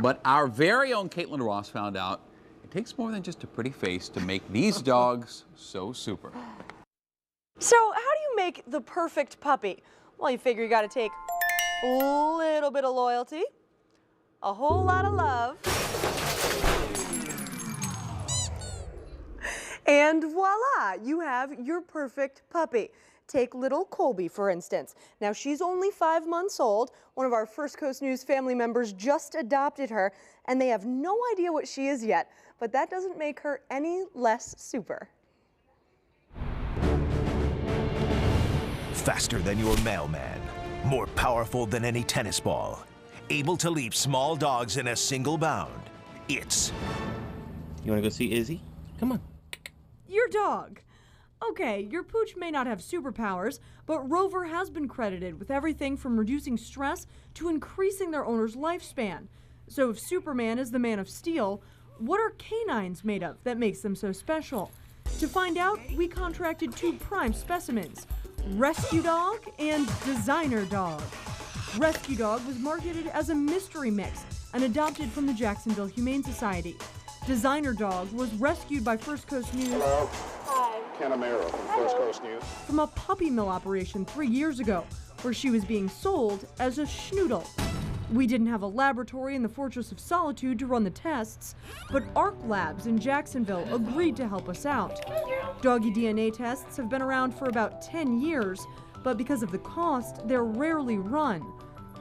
But our very own Caitlin Ross found out it takes more than just a pretty face to make these dogs so super. So how do you make the perfect puppy? Well, you figure you got to take a little bit of loyalty, a whole lot of love, and voila, you have your perfect puppy. Take little Colby, for instance. Now, she's only 5 months old. One of our First Coast News family members just adopted her, and they have no idea what she is yet, but that doesn't make her any less super. Faster than your mailman, more powerful than any tennis ball, able to leap small dogs in a single bound. It's... You want to go see Izzy? Come on. Your dog. Okay, your pooch may not have superpowers, but Rover has been credited with everything from reducing stress to increasing their owner's lifespan. So if Superman is the Man of Steel, what are canines made of that makes them so special? To find out, we contracted 2 prime specimens, Rescue Dog and Designer Dog. Rescue Dog was marketed as a mystery mix and adopted from the Jacksonville Humane Society. Designer Dog was rescued by First Coast News. Hello. Hi. Ken Amaro from First Coast News. From a puppy mill operation 3 years ago, where she was being sold as a schnoodle. We didn't have a laboratory in the Fortress of Solitude to run the tests, but ARC Labs in Jacksonville agreed to help us out. Doggy DNA tests have been around for about 10 years, but because of the cost, they're rarely run.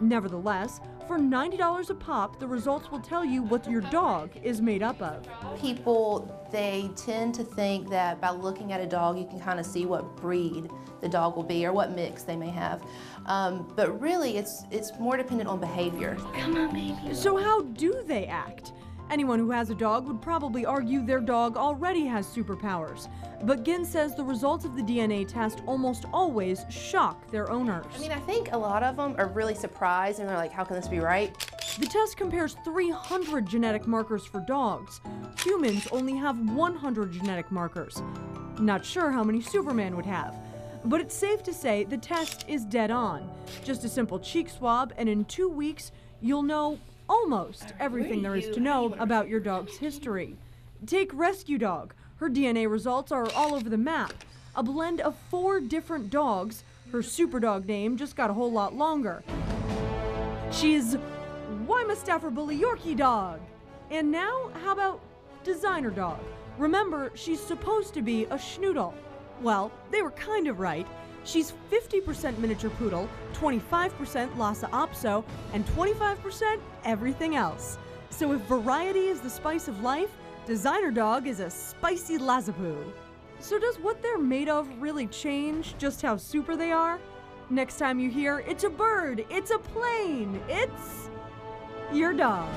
Nevertheless, for $90 a pop, the results will tell you what your dog is made up of. People, they tend to think that by looking at a dog, you can kind of see what breed the dog will be or what mix they may have. But really, it's more dependent on behavior. Come on, baby. So how do they act? Anyone who has a dog would probably argue their dog already has superpowers. But Ginn says the results of the DNA test almost always shock their owners. I mean, I think a lot of them are really surprised and they're like, how can this be right? The test compares 300 genetic markers for dogs. Humans only have 100 genetic markers. Not sure how many Superman would have. But it's safe to say the test is dead on. Just a simple cheek swab, and in 2 weeks, you'll know almost everything there is to know about your dog's history. Take Rescue Dog. Her DNA results are all over the map. A blend of 4 different dogs. Her super dog name just got a whole lot longer. She's Weimar Stafford Bully Yorkie Dog. And now, how about Designer Dog? Remember, she's supposed to be a schnoodle. Well, they were kind of right. She's 50% miniature poodle, 25% Lhasa Apso, and 25% everything else. So if variety is the spice of life, Designer Dog is a spicy Lazapoo. So does what they're made of really change just how super they are? Next time you hear, it's a bird, it's a plane, it's your dog.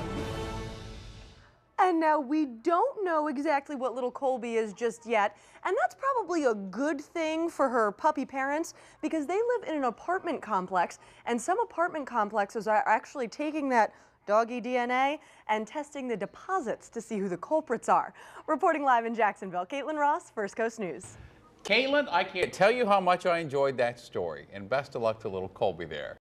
And now we don't know exactly what little Colby is just yet, and that's probably a good thing for her puppy parents because they live in an apartment complex, and some apartment complexes are actually taking that doggy DNA and testing the deposits to see who the culprits are. Reporting live in Jacksonville, Caitlin Ross, First Coast News. Caitlin, I can't tell you how much I enjoyed that story, and best of luck to little Colby there.